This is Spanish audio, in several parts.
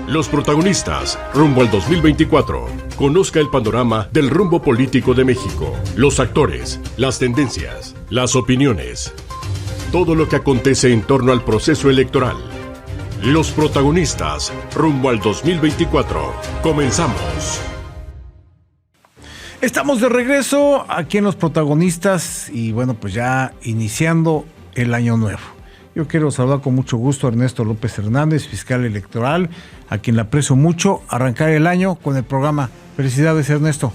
Los protagonistas rumbo al 2024. Conozca el panorama del rumbo político de México. Los actores, las tendencias, las opiniones. Todo lo que acontece en torno al proceso electoral. Los protagonistas rumbo al 2024. Comenzamos. Estamos de regreso aquí en Los Protagonistas y bueno, pues ya iniciando el año nuevo. Yo quiero saludar con mucho gusto a Ernesto López Hernández, fiscal electoral, a quien le aprecio mucho, arrancar el año con el programa. Felicidades, Ernesto.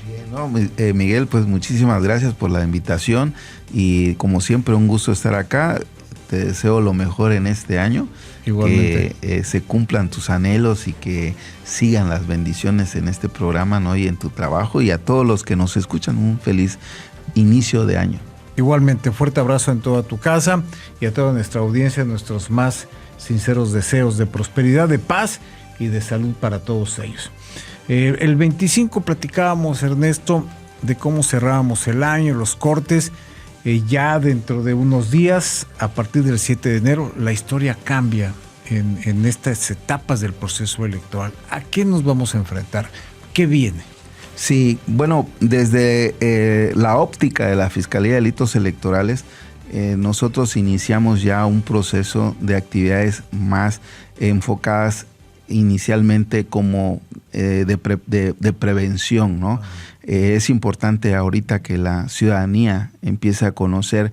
Bien, ¿no? Miguel, pues muchísimas gracias por la invitación y como siempre un gusto estar acá. Te deseo lo mejor en este año. Igualmente. Que se cumplan tus anhelos y que sigan las bendiciones en este programa, ¿no? Y en tu trabajo, y a todos los que nos escuchan, un feliz inicio de año. Igualmente, fuerte abrazo en toda tu casa y a toda nuestra audiencia, nuestros más sinceros deseos de prosperidad, de paz y de salud para todos ellos. El 25 platicábamos, Ernesto, de cómo cerrábamos el año, los cortes. Ya dentro de unos días, a partir del 7 de enero, la historia cambia en estas etapas del proceso electoral. ¿A qué nos vamos a enfrentar? ¿Qué viene? Sí, bueno, desde la óptica de la Fiscalía de Delitos Electorales, nosotros iniciamos ya un proceso de actividades más enfocadas inicialmente como de prevención, ¿no? Es importante ahorita que la ciudadanía empiece a conocer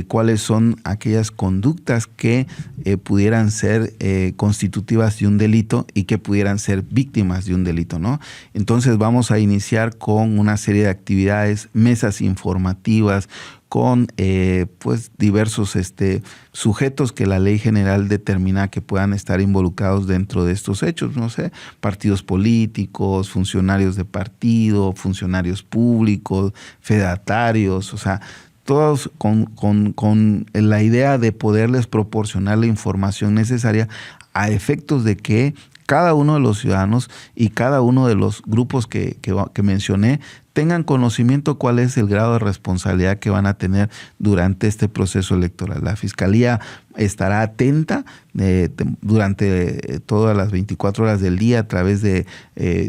cuáles son aquellas conductas que pudieran ser constitutivas de un delito y que pudieran ser víctimas de un delito, ¿no? Entonces vamos a iniciar con una serie de actividades, mesas informativas, con pues diversos sujetos que la ley general determina que puedan estar involucrados dentro de estos hechos, no sé, partidos políticos, funcionarios de partido, funcionarios públicos, fedatarios, o sea, todos con la idea de poderles proporcionar la información necesaria a efectos de que cada uno de los ciudadanos y cada uno de los grupos que mencioné tengan conocimiento cuál es el grado de responsabilidad que van a tener durante este proceso electoral. La Fiscalía estará atenta durante todas las 24 horas del día a través de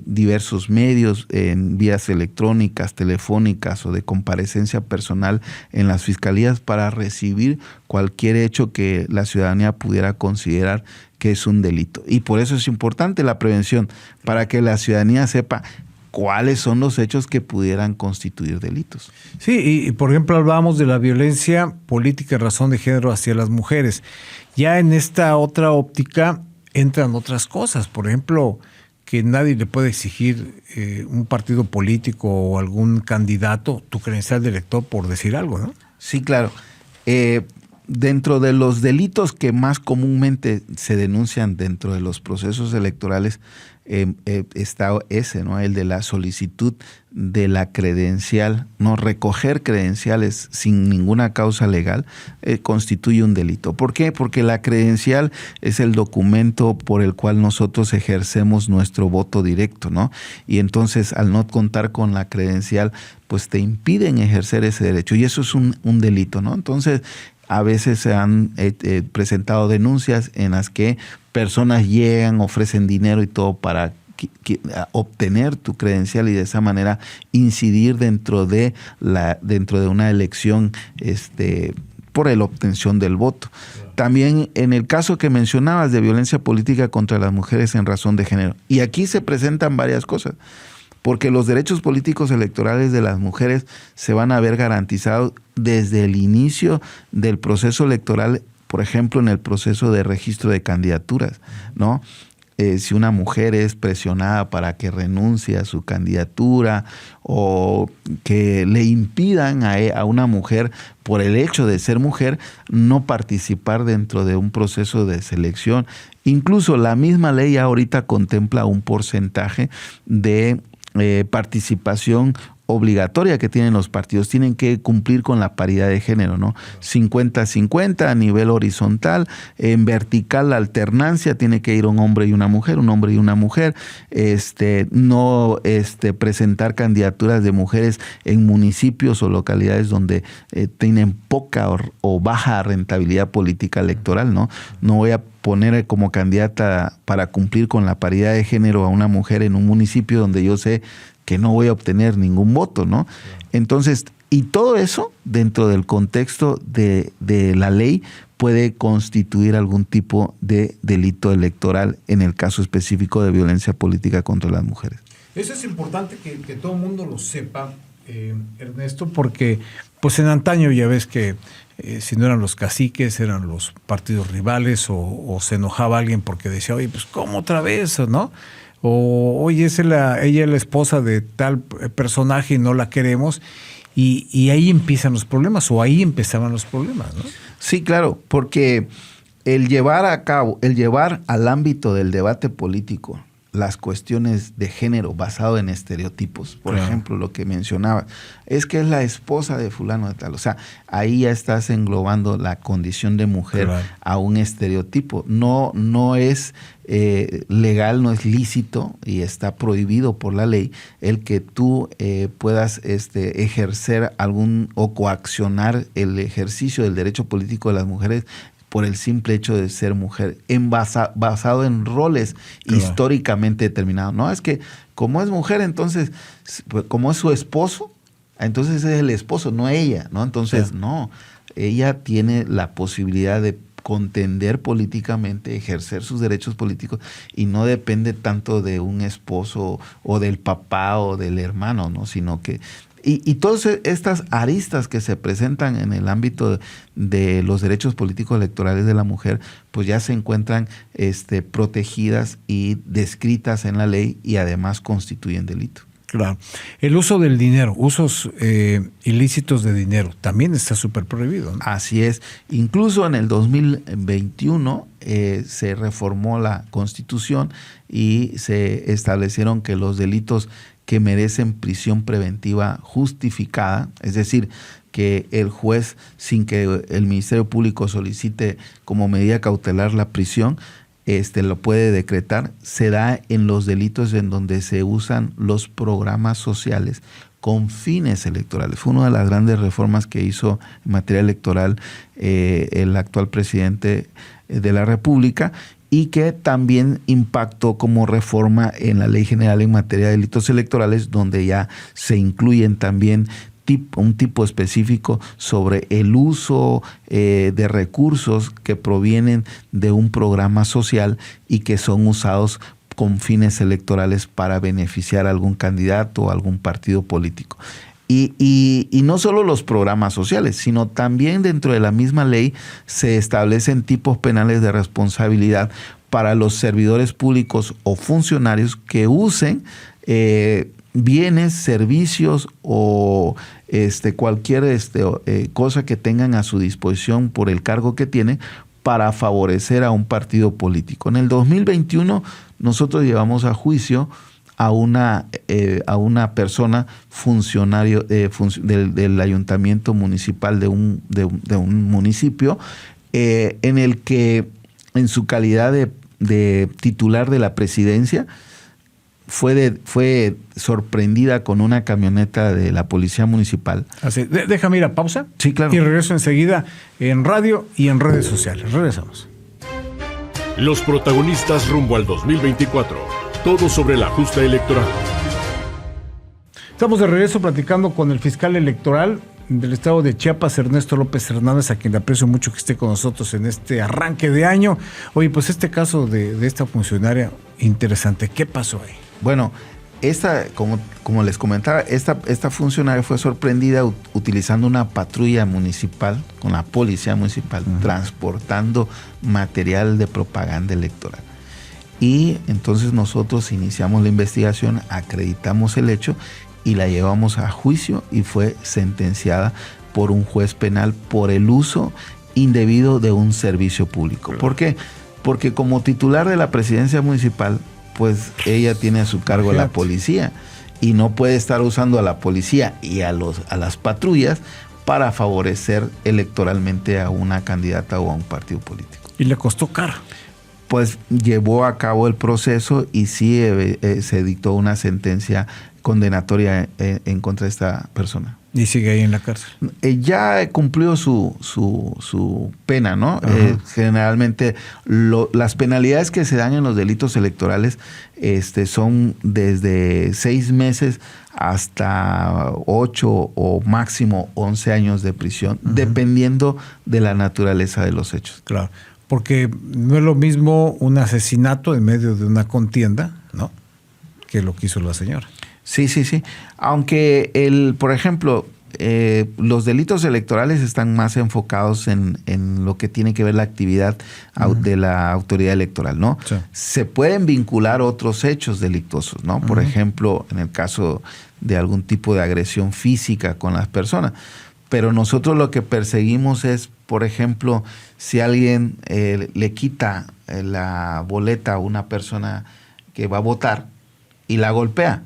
diversos medios, en vías electrónicas, telefónicas o de comparecencia personal en las fiscalías para recibir cualquier hecho que la ciudadanía pudiera considerar que es un delito. Y por eso es importante la prevención, para que la ciudadanía sepa cuáles son los hechos que pudieran constituir delitos. Sí, y por ejemplo hablábamos de la violencia política en razón de género hacia las mujeres. Ya en esta otra óptica entran otras cosas, por ejemplo, que nadie le puede exigir un partido político o algún candidato tu credencial de elector, por decir algo, ¿no? Sí, claro. Dentro de los delitos que más comúnmente se denuncian dentro de los procesos electorales, está ese, ¿no? El de la solicitud de la credencial, no recoger credenciales sin ninguna causa legal, constituye un delito. ¿Por qué? Porque la credencial es el documento por el cual nosotros ejercemos nuestro voto directo, ¿no? Y entonces, al no contar con la credencial, pues te impiden ejercer ese derecho, y eso es un delito, ¿no? Entonces, a veces se han presentado denuncias en las que personas llegan, ofrecen dinero y todo para obtener tu credencial y de esa manera incidir dentro de una elección por la obtención del voto. También en el caso que mencionabas de violencia política contra las mujeres en razón de género. Y aquí se presentan varias cosas, porque los derechos políticos electorales de las mujeres se van a ver garantizados desde el inicio del proceso electoral, por ejemplo, en el proceso de registro de candidaturas, ¿no? Si una mujer es presionada para que renuncie a su candidatura o que le impidan a una mujer, por el hecho de ser mujer, no participar dentro de un proceso de selección. Incluso la misma ley ahorita contempla un porcentaje de participación obligatoria que tienen los partidos. Tienen que cumplir con la paridad de género, ¿no? 50-50 a nivel horizontal. En vertical, la alternancia tiene que ir un hombre y una mujer, no presentar candidaturas de mujeres en municipios o localidades donde tienen poca o baja rentabilidad política electoral, ¿no? No voy a poner como candidata para cumplir con la paridad de género a una mujer en un municipio donde yo sé que no voy a obtener ningún voto, ¿no? Entonces, y todo eso dentro del contexto de la ley puede constituir algún tipo de delito electoral en el caso específico de violencia política contra las mujeres. Eso es importante que todo el mundo lo sepa, Ernesto, porque pues en antaño ya ves que si no eran los caciques, eran los partidos rivales o se enojaba alguien porque decía, oye, pues ¿cómo otra vez? ¿No? O oye, ella es la esposa de tal personaje y no la queremos. Y ahí empiezan los problemas, o ahí empezaban los problemas, ¿no? Sí, claro, porque el llevar al ámbito del debate político las cuestiones de género basado en estereotipos, por ejemplo, lo que mencionaba, es que es la esposa de fulano de tal, o sea, ahí ya estás englobando la condición de mujer a un estereotipo. No es legal, no es lícito y está prohibido por la ley el que tú puedas ejercer o coaccionar el ejercicio del derecho político de las mujeres por el simple hecho de ser mujer, basado en roles históricamente determinados. No, es que como es mujer, entonces, pues, como es su esposo, entonces es el esposo, no ella, ¿no? Entonces, no, ella tiene la posibilidad de contender políticamente, ejercer sus derechos políticos y no depende tanto de un esposo o del papá o del hermano, ¿no? Sino que y todas estas aristas que se presentan en el ámbito de los derechos políticos electorales de la mujer, pues ya se encuentran protegidas y descritas en la ley y además constituyen delito. Claro. El uso del dinero, usos ilícitos de dinero, también está súper prohibido, ¿no? Así es. Incluso en el 2021 se reformó la Constitución y se establecieron que los delitos que merecen prisión preventiva justificada, es decir, que el juez, sin que el Ministerio Público solicite como medida cautelar la prisión, lo puede decretar, se da en los delitos en donde se usan los programas sociales con fines electorales. Fue una de las grandes reformas que hizo en materia electoral el actual presidente de la República, y que también impactó como reforma en la Ley General en materia de delitos electorales, donde ya se incluyen también un tipo específico sobre el uso de recursos que provienen de un programa social y que son usados con fines electorales para beneficiar a algún candidato o algún partido político. Y no solo los programas sociales, sino también dentro de la misma ley se establecen tipos penales de responsabilidad para los servidores públicos o funcionarios que usen bienes, servicios o cualquier cosa que tengan a su disposición por el cargo que tienen para favorecer a un partido político. En el 2021 nosotros llevamos a juicio a una persona funcionario del ayuntamiento municipal de un municipio, en el que en su calidad de titular de la presidencia fue sorprendida con una camioneta de la policía municipal. Así, déjame ir a pausa. Sí, claro. Y regreso enseguida en radio y en redes sociales. Regresamos. Los protagonistas rumbo al 2024. Todo sobre la justa electoral. Estamos de regreso platicando con el fiscal electoral del estado de Chiapas, Ernesto López Hernández, a quien le aprecio mucho que esté con nosotros en este arranque de año. Oye, pues este caso de esta funcionaria, interesante. ¿Qué pasó ahí? Bueno, como les comentaba, esta funcionaria fue sorprendida utilizando una patrulla municipal, con la policía municipal, transportando material de propaganda electoral. Y entonces nosotros iniciamos la investigación, acreditamos el hecho y la llevamos a juicio y fue sentenciada por un juez penal por el uso indebido de un servicio público. ¿Por qué? Porque como titular de la presidencia municipal, pues ella tiene a su cargo la policía y no puede estar usando a la policía y a las patrullas para favorecer electoralmente a una candidata o a un partido político. Y le costó caro. Pues llevó a cabo el proceso y sí se dictó una sentencia condenatoria en contra de esta persona. Y sigue ahí en la cárcel. Ya cumplió su pena, ¿no? Generalmente las penalidades que se dan en los delitos electorales son desde 6 meses hasta 8 o máximo 11 años de prisión, dependiendo de la naturaleza de los hechos. Claro, porque no es lo mismo un asesinato en medio de una contienda, ¿no?, que lo que hizo la señora. Sí. Aunque, por ejemplo, los delitos electorales están más enfocados en lo que tiene que ver la actividad de la autoridad electoral, ¿no? Sí. Se pueden vincular otros hechos delictuosos, ¿no? Por ejemplo, en el caso de algún tipo de agresión física con las personas. Pero nosotros lo que perseguimos es, por ejemplo, si alguien le quita la boleta a una persona que va a votar y la golpea.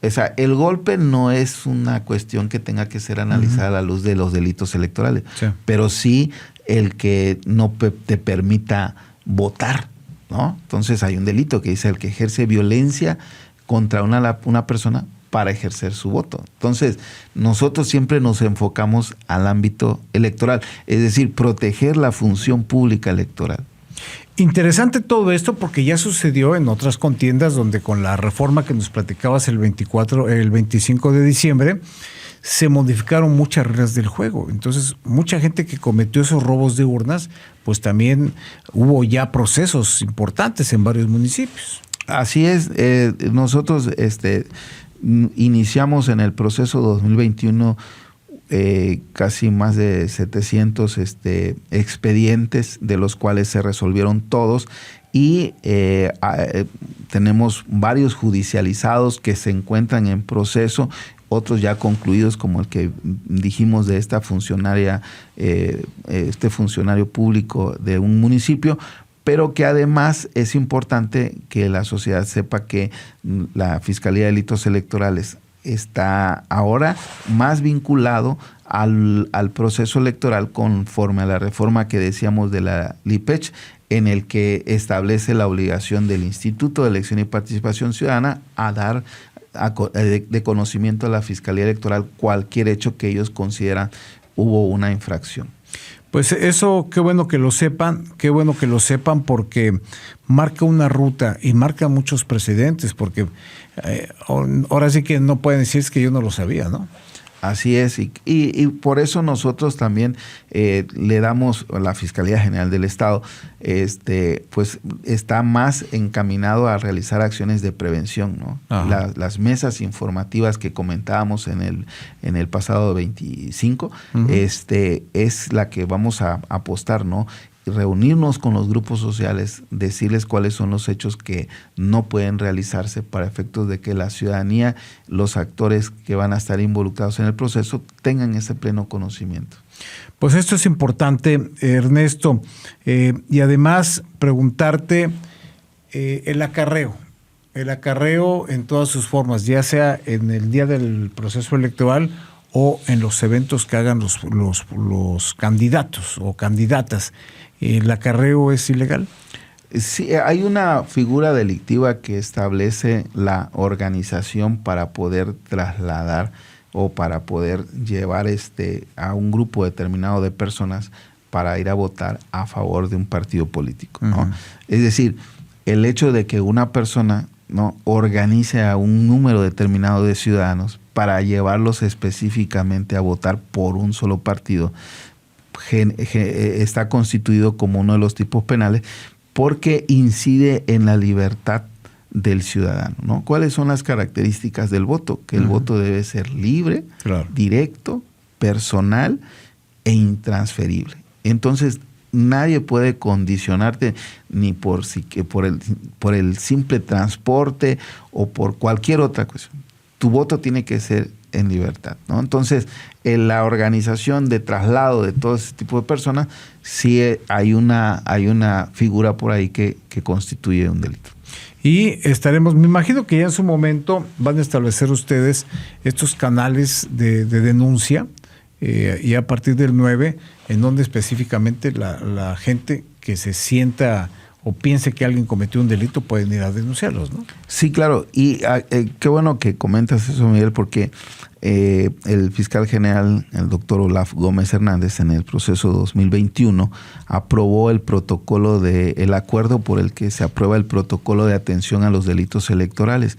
O sea, el golpe no es una cuestión que tenga que ser analizada a la luz de los delitos electorales, pero sí el que no te permita votar, ¿no? Entonces hay un delito que dice el que ejerce violencia contra una persona para ejercer su voto. Entonces, nosotros siempre nos enfocamos al ámbito electoral, es decir, proteger la función pública electoral. Interesante todo esto porque ya sucedió en otras contiendas donde con la reforma que nos platicabas el 25 de diciembre, se modificaron muchas reglas del juego. Entonces, mucha gente que cometió esos robos de urnas, pues también hubo ya procesos importantes en varios municipios. Así es. Nosotros iniciamos en el proceso 2021 casi más de 700 expedientes, de los cuales se resolvieron todos, y tenemos varios judicializados que se encuentran en proceso, otros ya concluidos, como el que dijimos de esta funcionaria, este funcionario público de un municipio, pero que además es importante que la sociedad sepa que la Fiscalía de Delitos Electorales está ahora más vinculado al proceso electoral conforme a la reforma que decíamos de la LIPECH, en el que establece la obligación del Instituto de Elección y Participación Ciudadana a dar de conocimiento a la Fiscalía Electoral cualquier hecho que ellos consideran hubo una infracción. Pues eso, qué bueno que lo sepan porque marca una ruta y marca muchos precedentes, porque ahora sí que no pueden decir es que yo no lo sabía, ¿no? Así es, y por eso nosotros también le damos a la Fiscalía General del Estado, pues está más encaminado a realizar acciones de prevención, ¿no? Las mesas informativas que comentábamos en el pasado 25, es la que vamos a apostar, ¿no? Reunirnos con los grupos sociales, decirles cuáles son los hechos que no pueden realizarse para efectos de que la ciudadanía, los actores que van a estar involucrados en el proceso, tengan ese pleno conocimiento. Pues esto es importante, Ernesto. Y además preguntarte el acarreo en todas sus formas, ya sea en el día del proceso electoral o en los eventos que hagan los candidatos o candidatas. ¿El acarreo es ilegal? Sí, hay una figura delictiva que establece la organización para poder trasladar o para poder llevar a un grupo determinado de personas para ir a votar a favor de un partido político, ¿no? Es decir, el hecho de que una persona, ¿no?, organice a un número determinado de ciudadanos para llevarlos específicamente a votar por un solo partido, está constituido como uno de los tipos penales porque incide en la libertad del ciudadano, ¿no? ¿Cuáles son las características del voto? Que el voto debe ser libre, directo, personal e intransferible. Entonces, nadie puede condicionarte ni por el simple transporte o por cualquier otra cuestión. Tu voto tiene que ser en libertad, ¿no? Entonces, en la organización de traslado de todo ese tipo de personas, sí hay una figura por ahí que constituye un delito. Y me imagino que ya en su momento van a establecer ustedes estos canales de denuncia, y a partir del 9, en donde específicamente la gente que se sienta o piense que alguien cometió un delito pueden ir a denunciarlos, ¿no? Sí, claro. Y qué bueno que comentas eso, Miguel, porque el fiscal general, el doctor Olaf Gómez Hernández, en el proceso 2021, aprobó el acuerdo por el que se aprueba el protocolo de atención a los delitos electorales.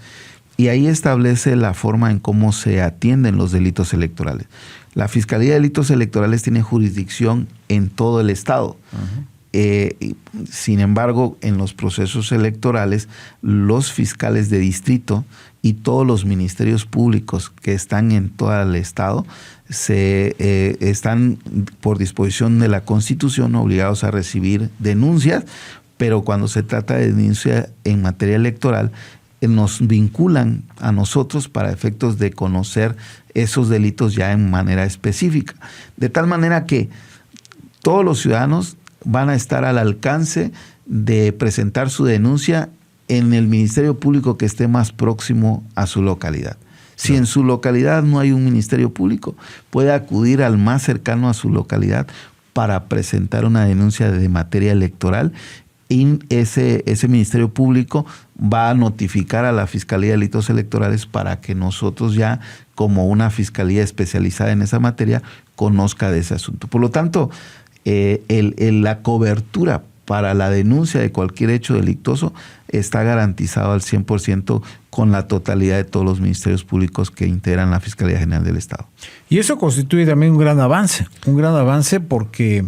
Y ahí establece la forma en cómo se atienden los delitos electorales. La Fiscalía de Delitos Electorales tiene jurisdicción en todo el Estado. Sin embargo, en los procesos electorales, los fiscales de distrito y todos los ministerios públicos que están en todo el Estado están, por disposición de la Constitución, obligados a recibir denuncias, pero cuando se trata de denuncia en materia electoral, nos vinculan a nosotros para efectos de conocer esos delitos ya en manera específica. De tal manera que todos los ciudadanos van a estar al alcance de presentar su denuncia en el Ministerio Público que esté más próximo a su localidad. Si en su localidad no hay un Ministerio Público, puede acudir al más cercano a su localidad para presentar una denuncia de materia electoral, y ese Ministerio Público va a notificar a la Fiscalía de Delitos Electorales para que nosotros ya, como una fiscalía especializada en esa materia, conozca de ese asunto. Por lo tanto, la cobertura para la denuncia de cualquier hecho delictuoso está garantizado al 100% con la totalidad de todos los ministerios públicos que integran la Fiscalía General del Estado. Y eso constituye también un gran avance porque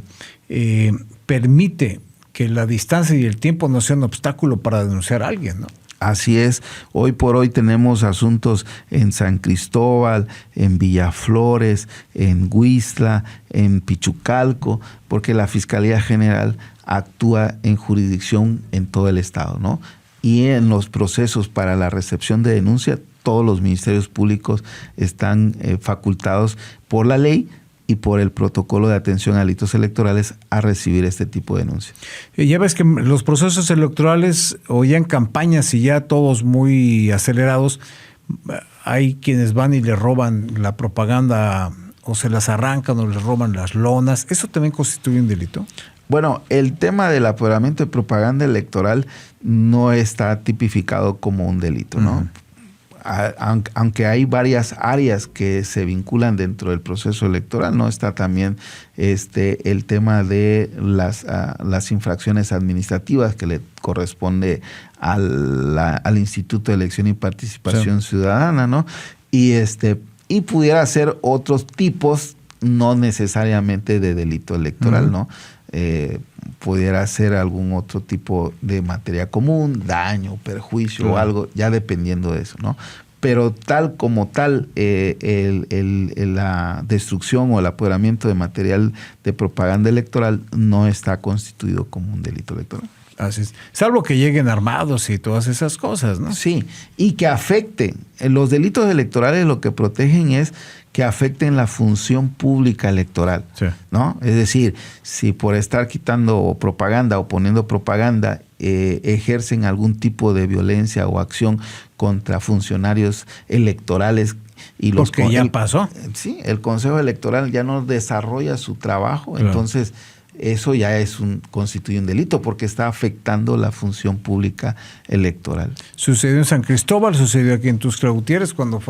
permite que la distancia y el tiempo no sean un obstáculo para denunciar a alguien, ¿no? Así es. Hoy por hoy tenemos asuntos en San Cristóbal, en Villaflores, en Huixtla, en Pichucalco, porque la Fiscalía General actúa en jurisdicción en todo el Estado, ¿no? Y en los procesos para la recepción de denuncia, todos los ministerios públicos están facultados por la ley y por el protocolo de atención a delitos electorales a recibir este tipo de denuncias. Ya ves que los procesos electorales, o ya en campañas y ya todos muy acelerados, hay quienes van y le roban la propaganda o se las arrancan o les roban las lonas. ¿Eso también constituye un delito? Bueno, el tema del apoderamiento de propaganda electoral no está tipificado como un delito, ¿no? Uh-huh. Aunque hay varias áreas que se vinculan dentro del proceso electoral, ¿no? Está también el tema de las infracciones administrativas que le corresponde al Instituto de Elección y Participación Ciudadana, ¿no? Y pudiera ser otros tipos, no necesariamente de delito electoral, ¿no? Pudiera ser algún otro tipo de materia común, daño, perjuicio o algo, ya dependiendo de eso, ¿no? Pero tal como tal, la destrucción o el apoderamiento de material de propaganda electoral no está constituido como un delito electoral. Así es. Salvo que lleguen armados y todas esas cosas, ¿no? Sí, y que afecten. Los delitos electorales lo que protegen es que afecten la función pública electoral, sí, ¿no? Es decir, si por estar quitando propaganda o poniendo propaganda ejercen algún tipo de violencia o acción contra funcionarios electorales y los porque ya pasó. Sí, el Consejo Electoral ya no desarrolla su trabajo, claro. Entonces eso ya constituye un delito porque está afectando la función pública electoral. Sucedió en San Cristóbal, sucedió aquí en Tuxtla Gutiérrez cuando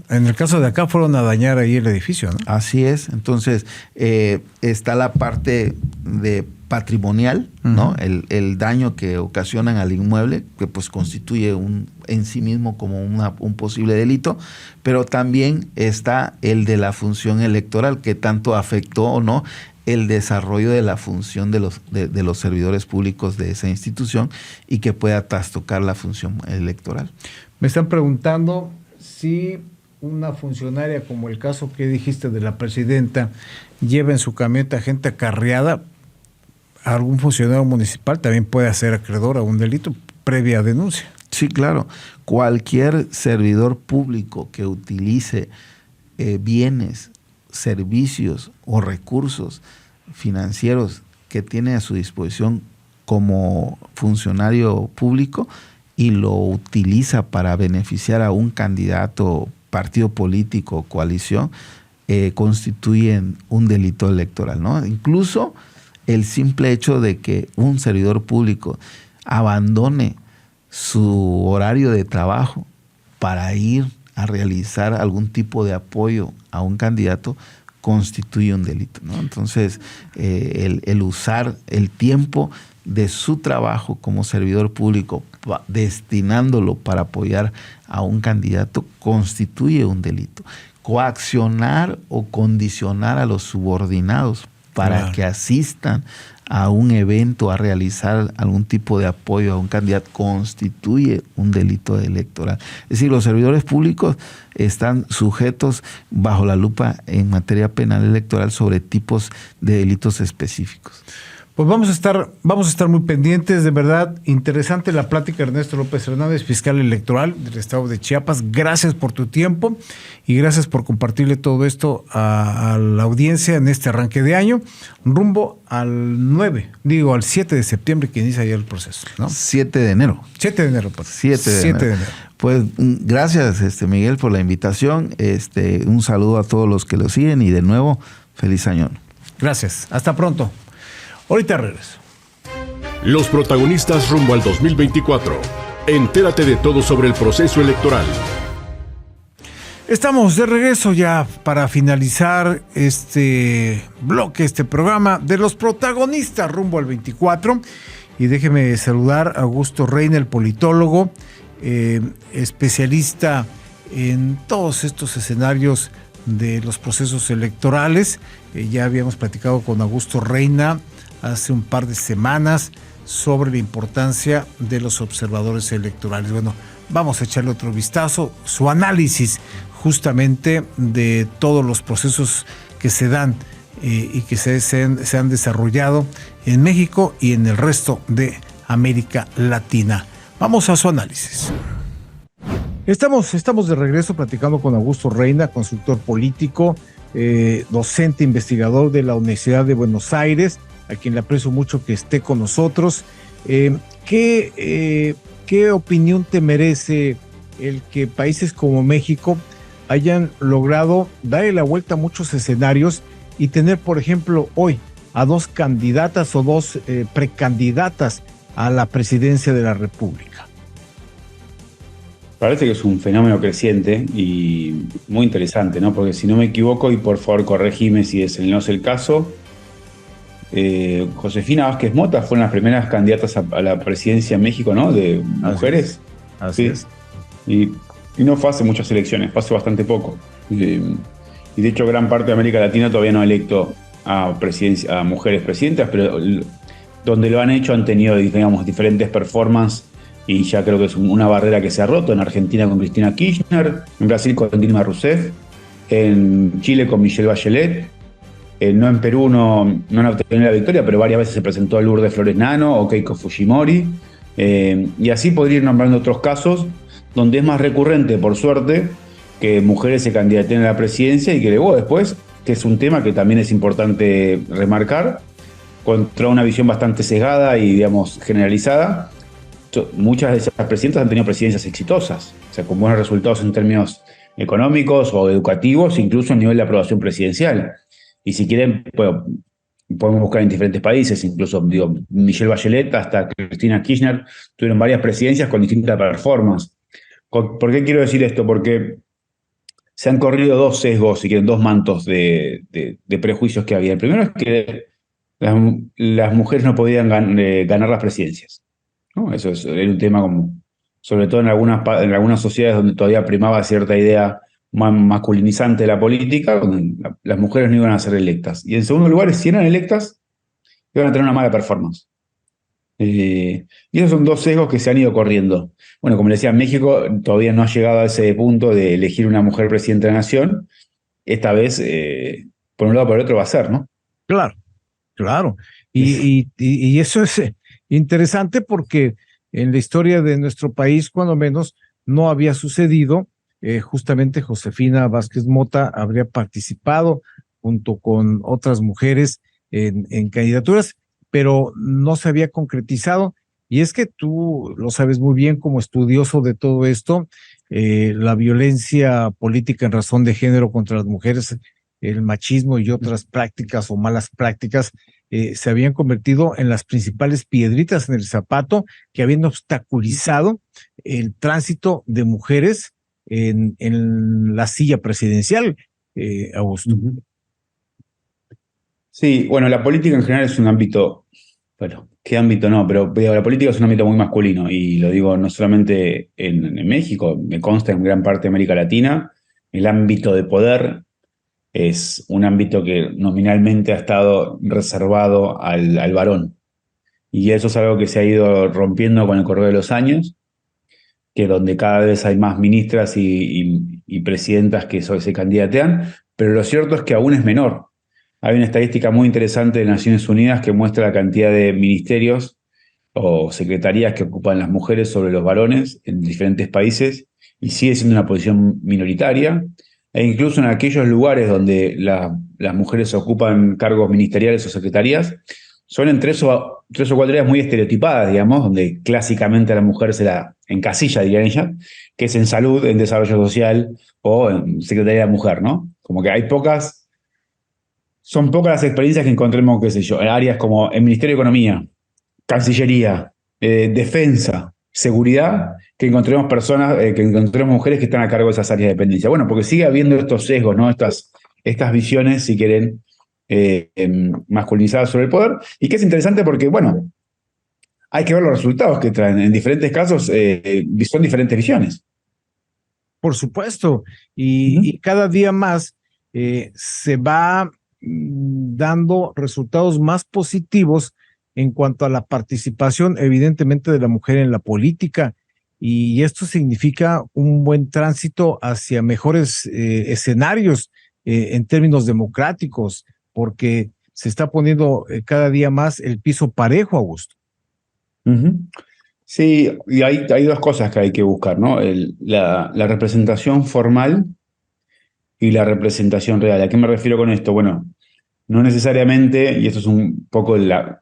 en el caso de acá fueron a dañar ahí el edificio, ¿no? Así es. Entonces está la parte de patrimonial, ¿no? El daño que ocasionan al inmueble, que pues constituye en sí mismo como un posible delito, pero también está el de la función electoral, que tanto afectó o no el desarrollo de la función de los servidores públicos de esa institución y que pueda trastocar la función electoral. Me están preguntando si una funcionaria, como el caso que dijiste de la presidenta, lleva en su camioneta gente acarreada, algún funcionario municipal también puede ser acreedor a un delito previa denuncia. Sí, claro. Cualquier servidor público que utilice bienes, servicios o recursos financieros que tiene a su disposición como funcionario público y lo utiliza para beneficiar a un candidato, partido político o coalición, constituyen un delito electoral, ¿no? Incluso el simple hecho de que un servidor público abandone su horario de trabajo para ir a realizar algún tipo de apoyo a un candidato constituye un delito, ¿no? Entonces, el usar el tiempo de su trabajo como servidor público destinándolo para apoyar a un candidato constituye un delito. Coaccionar o condicionar a los subordinados para que asistan a un evento, a realizar algún tipo de apoyo a un candidato, constituye un delito electoral. Es decir, los servidores públicos están sujetos bajo la lupa en materia penal electoral sobre tipos de delitos específicos. Pues vamos a estar muy pendientes, de verdad, interesante la plática. Ernesto López Hernández, fiscal electoral del estado de Chiapas. Gracias por tu tiempo y gracias por compartirle todo esto a la audiencia en este arranque de año, rumbo al 7 de septiembre que inicia ya el proceso, ¿no? 7 de enero. 7 de enero, pues. 7 de enero. Pues gracias, Miguel, por la invitación. Un saludo a todos los que lo siguen y de nuevo, feliz año. Gracias. Hasta pronto. Ahorita regreso. Los protagonistas rumbo al 2024. Entérate de todo sobre el proceso electoral. Estamos de regreso ya para finalizar este bloque, este programa de los protagonistas rumbo al 24. Y déjeme saludar a Augusto Reina, el politólogo, especialista en todos estos escenarios de los procesos electorales. Ya habíamos platicado con Augusto Reina hace un par de semanas sobre la importancia de los observadores electorales. Bueno, vamos a echarle otro vistazo, su análisis justamente de todos los procesos que se dan y que se han desarrollado en México y en el resto de América Latina. Vamos a su análisis. Estamos de regreso platicando con Augusto Reina, consultor político, docente investigador de la Universidad de Buenos Aires, a quien le aprecio mucho que esté con nosotros. ¿Qué opinión te merece el que países como México hayan logrado darle la vuelta a muchos escenarios y tener, por ejemplo, hoy a dos candidatas o dos precandidatas a la presidencia de la República? Parece que es un fenómeno creciente y muy interesante, ¿no? Porque si no me equivoco, y por favor corregime si no es el caso, Josefina Vázquez Mota fueron las primeras candidatas a la presidencia en México, ¿no? De mujeres. Así es. Y no fue hace muchas elecciones, fue hace bastante poco. Y de hecho gran parte de América Latina todavía no ha electo a mujeres presidentas, pero donde lo han hecho han tenido, digamos, diferentes performances y ya creo que es una barrera que se ha roto. En Argentina con Cristina Kirchner, en Brasil con Dilma Rousseff, en Chile con Michelle Bachelet. No, en Perú no han obtenido la victoria, pero varias veces se presentó a Lourdes Flores Nano o Keiko Fujimori. Y así podría ir nombrando otros casos donde es más recurrente, por suerte, que mujeres se candidaten a la presidencia y que luego después, que es un tema que también es importante remarcar, contra una visión bastante sesgada y, digamos, generalizada, muchas de esas presidentas han tenido presidencias exitosas, o sea, con buenos resultados en términos económicos o educativos, incluso a nivel de aprobación presidencial. Y si quieren, bueno, podemos buscar en diferentes países, incluso Michelle Bachelet hasta Cristina Kirchner tuvieron varias presidencias con distintas performances. ¿Por qué quiero decir esto? Porque se han corrido dos sesgos, si quieren, dos mantos de prejuicios que había. El primero es que las mujeres no podían ganar las presidencias, ¿no? Eso era un tema como, sobre todo en algunas sociedades donde todavía primaba cierta idea más masculinizante de la política, donde las mujeres no iban a ser electas. Y en segundo lugar, si eran electas, iban a tener una mala performance. Y esos son dos sesgos que se han ido corriendo. Bueno, como les decía, México todavía no ha llegado a ese punto de elegir una mujer presidenta de la nación. Esta vez, por un lado o por el otro, va a ser, ¿no? Claro. Y eso es interesante porque en la historia de nuestro país, cuando menos, no había sucedido. Justamente Josefina Vázquez Mota habría participado junto con otras mujeres en candidaturas, pero no se había concretizado. Y es que tú lo sabes muy bien como estudioso de todo esto, la violencia política en razón de género contra las mujeres, el machismo y otras prácticas o malas prácticas se habían convertido en las principales piedritas en el zapato que habían obstaculizado el tránsito de mujeres en la silla presidencial, Augusto. Sí, bueno, la política en general es un ámbito, bueno, qué ámbito no, pero la política es un ámbito muy masculino y lo digo no solamente en México, me consta en gran parte de América Latina, el ámbito de poder es un ámbito que nominalmente ha estado reservado al varón. Y eso es algo que se ha ido rompiendo con el correr de los años, que donde cada vez hay más ministras y presidentas que se candidatean, pero lo cierto es que aún es menor. Hay una estadística muy interesante de Naciones Unidas que muestra la cantidad de ministerios o secretarías que ocupan las mujeres sobre los varones en diferentes países y sigue siendo una posición minoritaria. E incluso en aquellos lugares donde las mujeres ocupan cargos ministeriales o secretarías, son en tres o cuatro áreas muy estereotipadas, digamos, donde clásicamente a la mujer se la encasilla, dirían ella, que es en salud, en desarrollo social o en Secretaría de la Mujer, ¿no? Como que son pocas las experiencias que encontremos, qué sé yo, en áreas como el Ministerio de Economía, Cancillería, Defensa, Seguridad, que encontremos que encontremos mujeres que están a cargo de esas áreas de dependencia. Bueno, porque sigue habiendo estos sesgos, ¿no? Estas visiones, si quieren, masculinizadas sobre el poder, y que es interesante porque, bueno, hay que ver los resultados que traen. En diferentes casos son diferentes visiones. Por supuesto, y cada día más se va dando resultados más positivos en cuanto a la participación, evidentemente, de la mujer en la política, y esto significa un buen tránsito hacia mejores escenarios en términos democráticos, porque se está poniendo cada día más el piso parejo, Augusto. Sí, y hay dos cosas que hay que buscar, ¿no? La representación formal y la representación real. ¿A qué me refiero con esto? Bueno, no necesariamente, y esto es un poco la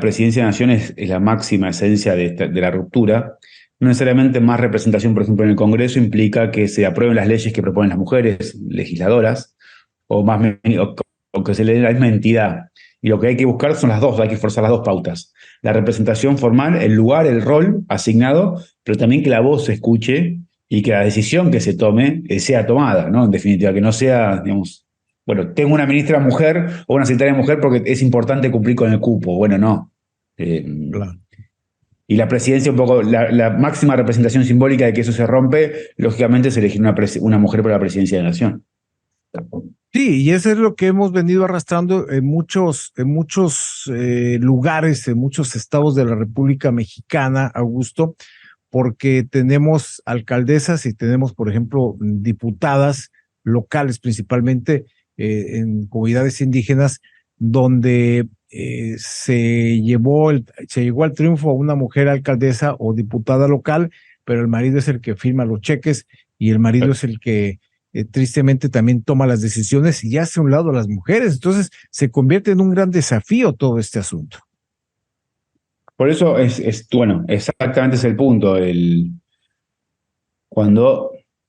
presidencia de Nación es la máxima esencia de la ruptura, no necesariamente más representación, por ejemplo, en el Congreso implica que se aprueben las leyes que proponen las mujeres legisladoras, o que se le dé la misma entidad. Y lo que hay que buscar son las dos, hay que forzar las dos pautas. La representación formal, el lugar, el rol asignado, pero también que la voz se escuche y que la decisión que se tome sea tomada, ¿no? En definitiva, que no sea, digamos, bueno, tengo una ministra mujer o una secretaria mujer porque es importante cumplir con el cupo. Bueno, no. Claro. Y la presidencia, un poco, la máxima representación simbólica de que eso se rompe, lógicamente es elegir una mujer para la presidencia de la nación. Sí, y eso es lo que hemos venido arrastrando en muchos lugares, en muchos estados de la República Mexicana, Augusto, porque tenemos alcaldesas y tenemos, por ejemplo, diputadas locales, principalmente en comunidades indígenas, donde se llegó al triunfo a una mujer alcaldesa o diputada local, pero el marido es el que firma los cheques y el marido es el que tristemente también toma las decisiones y hace a un lado a las mujeres. Entonces se convierte en un gran desafío todo este asunto. Por eso bueno, exactamente es el punto.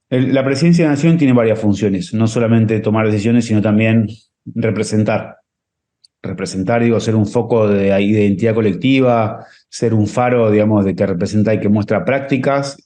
La presidencia de la nación tiene varias funciones, no solamente tomar decisiones, sino también representar. Representar, digo, ser un foco de identidad colectiva, ser un faro, digamos, de que representa y que muestra prácticas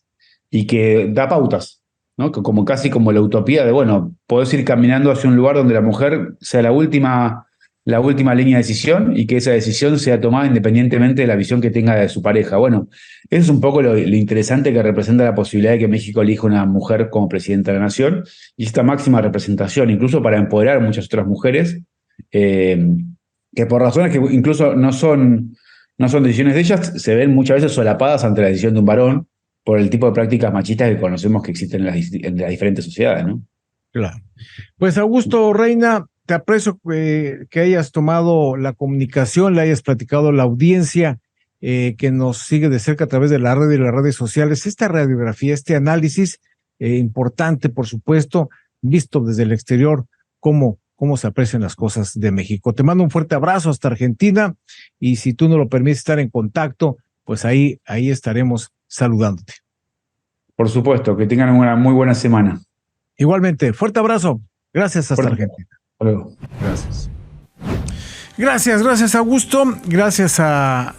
y que da pautas, ¿no? Casi como la utopía de, bueno, podés ir caminando hacia un lugar donde la mujer sea la última línea de decisión y que esa decisión sea tomada independientemente de la visión que tenga de su pareja. Bueno, eso es un poco lo interesante que representa la posibilidad de que México elija una mujer como presidenta de la nación y esta máxima representación, incluso para empoderar a muchas otras mujeres, que por razones que incluso no son decisiones de ellas, se ven muchas veces solapadas ante la decisión de un varón por el tipo de prácticas machistas que conocemos que existen en las diferentes sociedades, ¿no? Claro. Pues Augusto Reina, te aprecio que hayas tomado la comunicación, le hayas platicado a la audiencia que nos sigue de cerca a través de la radio y las redes sociales, esta radiografía, este análisis importante, por supuesto, visto desde el exterior, cómo se aprecian las cosas de México. Te mando un fuerte abrazo hasta Argentina y si tú no lo permites estar en contacto, pues ahí estaremos saludándote. Por supuesto, que tengan una muy buena semana. Igualmente, fuerte abrazo. Gracias hasta Argentina. Hasta luego. Gracias. Gracias Augusto, gracias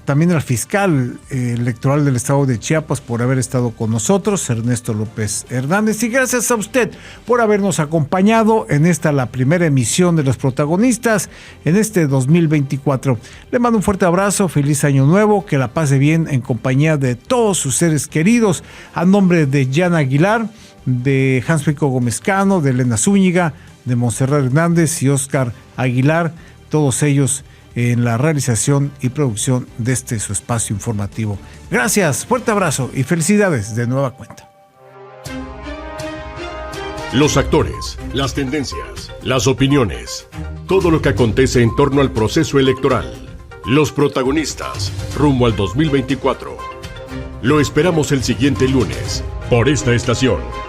también al fiscal electoral del estado de Chiapas por haber estado con nosotros, Ernesto López Hernández, y gracias a usted por habernos acompañado en la primera emisión de Los Protagonistas en este 2024. Le mando un fuerte abrazo, feliz año nuevo, que la pase bien en compañía de todos sus seres queridos. A nombre de Yana Aguilar, de Hans Pico Gómez Cano, de Elena Zúñiga, de Montserrat Hernández y Óscar Aguilar, todos ellos en la realización y producción de su espacio informativo. Gracias, fuerte abrazo y felicidades de nueva cuenta. Los actores, las tendencias, las opiniones, todo lo que acontece en torno al proceso electoral. Los protagonistas, rumbo al 2024. Lo esperamos el siguiente lunes, por esta estación.